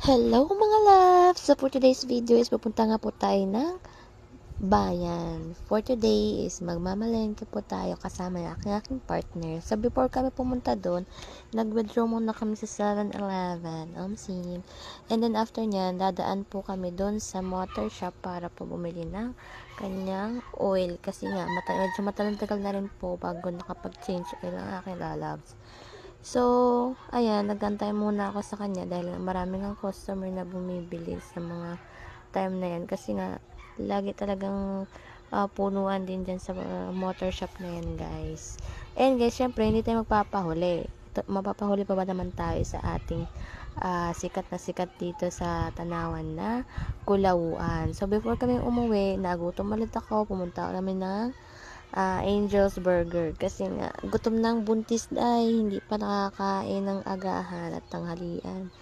Hello mga loves! So for today's video is pupunta nga po tayo ng bayan. For today is magmamalengke po tayo kasama ng aking partner. So before kami pumunta doon, nag-withdraw muna kami sa 7-Eleven. And then after nyan, dadaan po kami doon sa motor shop para po bumili ng kanyang oil. Kasi nga, medyo matagal na rin po bago nakapag-change oil ang aking lalabs. So, ayan, nagantay muna ako sa kanya dahil marami ng customer na bumibili sa mga time na yan. Kasi nga, lagi talagang punuan din dyan sa motor shop na yan, guys. And guys, syempre, hindi tayo magpapahuli. Mapapahuli pa ba naman tayo sa ating sikat na sikat dito sa Tanawan na Kulauan. So, before kami umuwi, nagutom ulit ako. Pumunta kami ng Angel's Burger kasi nga gutom ng buntis ay hindi pa nakakain ng agahan at tanghalian.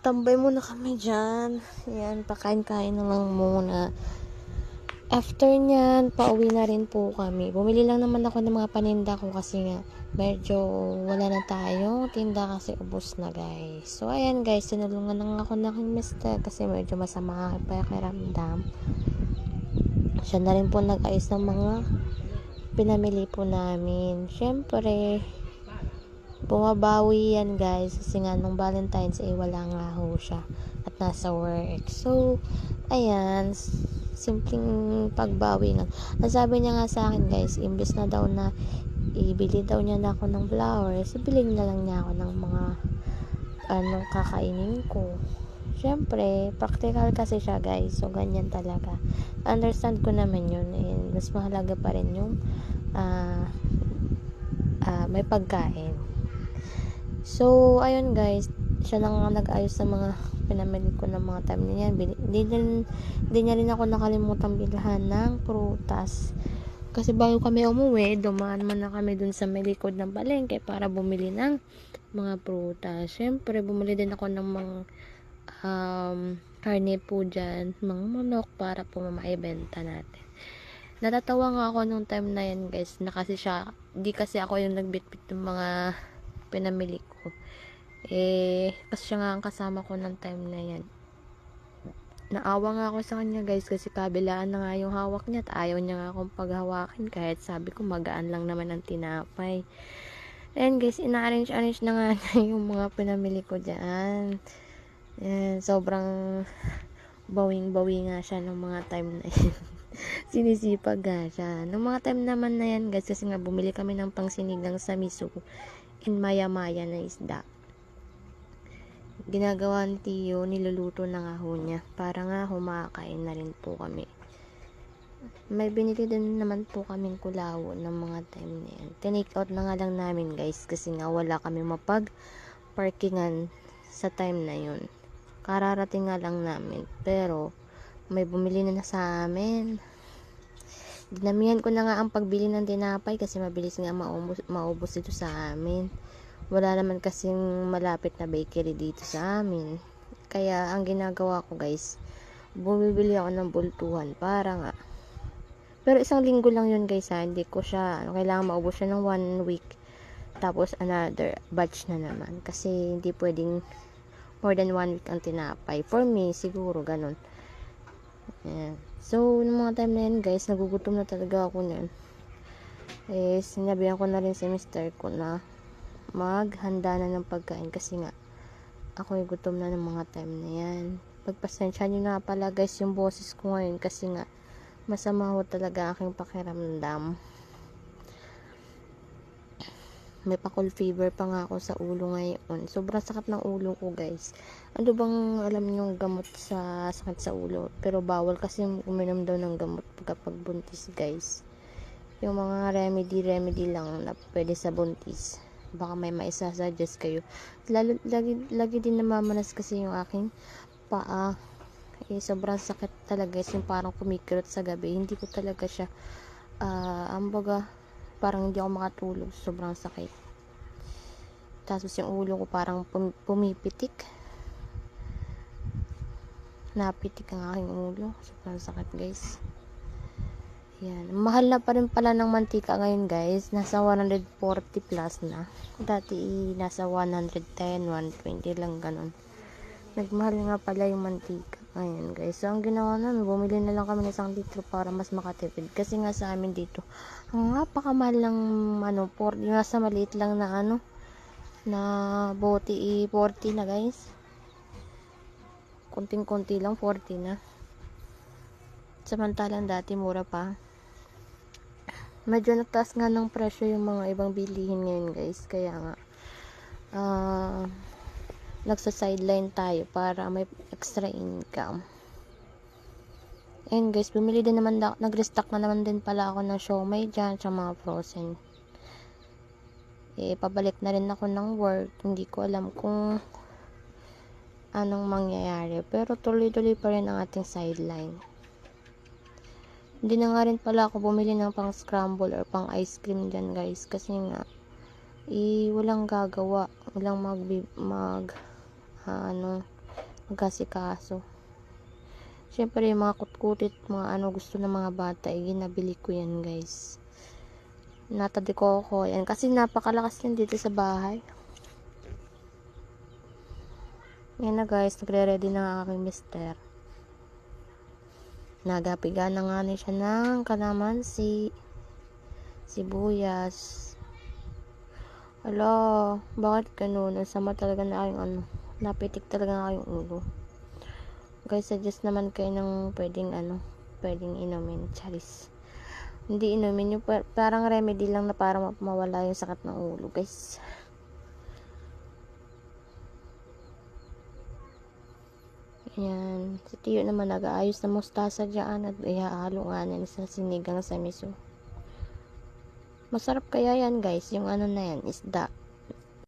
Tambay muna kami dyan. Yan, pakain-kain na lang muna. After nyan, pauwi na rin po kami. Bumili lang naman ako ng mga paninda ko kasi nga medyo wala na tayo tinda kasi ubos na, guys. So ayan, guys, tinulungan lang ako ng aking mister kasi medyo masama ang pakiramdam. Siya na rin po nag-ayos ng mga pinamili po namin. Syempre, bumabawi yan, guys, kasi nga nung Valentine's wala nga ho siya at nasa work. So, ayan, simpleng pagbawi lang. Ang sabi niya nga sa akin, guys, imbes na daw na ibili daw niya na ako ng flowers, ibili na lang niya ako ng mga kakainin ko. Syempre, practical kasi siya, guys. So, ganyan talaga. Understand ko naman yun. And mas mahalaga pa rin yung may pagkain. So, ayun, guys. Siya lang nga nag-ayos sa mga pinamili ko ng mga time na yan. Hindi niya rin ako nakalimutan bilhan ng prutas. Kasi bago kami umuwi, dumaan muna kami dun sa may likod ng palengke para bumili ng mga prutas. Syempre, bumili din ako ng mga karne po dyan, mga manok para po maibenta natin. Natatawa nga ako nung time na yan, guys, na kasi di kasi ako yung nagbitbit ng mga pinamili ko. Kasi siya nga ang kasama ko ng time na yan. Naawa nga ako sa kanya, guys, kasi kabilaan na nga yung hawak niya at ayaw niya nga akong paghawakin kahit sabi ko magaan lang naman ang tinapay. And guys, ina-arrange na nga niya yung mga pinamili ko dyan. Sobrang bawing-bawi nga siya ng mga time na yan. Sinisipag nga siya. Nung mga time naman na yan, guys, kasi nga bumili kami ng pangsinigang sa miso in maya-maya na isda. Ginagawa ni Tiyo, niluluto na nga ho niya. Para nga humakain na rin po kami. May binili din naman po kaming kulawo ng mga time na yan. Tinake out na nga lang namin, guys, kasi nga wala kami mapag-parkingan sa time na yun. Kararating nga lang namin, pero may bumili na sa amin. Dinamihan ko na nga ang pagbili ng tinapay kasi mabilis nga maubos ito sa amin. Wala naman kasing malapit na bakery dito sa amin. Kaya ang ginagawa ko, guys, bumibili ako ng bultuhan para nga. Pero isang linggo lang yun, guys, hindi ko siya, kailangan maubos siya ng 1 week. Tapos another batch na naman. Kasi hindi pwedeng more than 1 week ang tinapay. For me, siguro ganun. Ayan. So, nung mga time na yan, guys, nagugutom na talaga ako niyan. Sinabihan ko na rin si mister ko na maghanda na ng pagkain kasi nga ako gutom na ng mga time na yan. Pagpasensya nyo na pala, guys, yung boses ko ngayon kasi nga masama ho talaga aking pakiramdam. May pa-cold fever pa nga ako sa ulo ngayon. Sobrang sakit ng ulo ko, guys. Ano bang alam niyo gamot sa sakit sa ulo? Pero bawal kasi uminom daw ng gamot kapag buntis, guys. Yung mga remedy lang na pwede sa buntis. Baka may maisa-suggest kayo. Lagi din namamanas kasi yung aking paa. Sobrang sakit talaga, guys. Yung parang kumikirot sa gabi. Hindi ko talaga siya parang hindi ako makatulog. Sobrang sakit. Tapos yung ulo ko parang pumipitik. Napitik ang aking ulo. Sobrang sakit, guys. Yan. Mahal na pa rin pala ng mantika ngayon, guys. Nasa 140 plus na. Dati nasa 110, 120 lang ganun. Nagmahal nga pala yung mantika. Ayan guys. So, ang ginawa namin, bumili na lang kami ng 1 litro para mas makatipid. Kasi nga sa amin dito, ang napakamahal ng yung nasa maliit lang na na bote 40 na guys. Kunting-kunti lang, 40 na. Samantalang dati mura pa. Medyo nagtaas nga ng presyo yung mga ibang bilihin ngayon guys. Kaya nga, nagsa-sideline tayo para may extra income. And guys, bumili din naman nag-restock na naman din pala ako ng siomai dyan sa mga frozen. Pabalik na rin ako ng work. Hindi ko alam kung anong mangyayari. Pero tuloy-tuloy pa rin ang ating sideline. Hindi na nga rin pala ako bumili ng pang scramble or pang ice cream dyan guys. Kasi nga, walang gagawa. Walang magkasikaso. Syempre yung mga kutkutit, mga gusto ng mga bata, ginabili ko yan guys. Natadi ko ako yan kasi napakalakas yan dito sa bahay. Yan na guys, nagre-ready na ang aking mister. Nagapiga na nga niya siya ng kalamansi, sibuyas. Ala, bakit ganun? Ang sama talaga na aking napitik talaga na aking ulo. Guys, suggest naman kayo ng pwedeng inumin. Charis. Hindi inumin yung parang remedy lang na para mawala yung sakit ng ulo, guys. Ayan. Si Tiyo naman nag-aayos na mustasa dyan at ihahalo nga na sa sinigang sa miso. Masarap kaya yan, guys. Yung na yan, isda.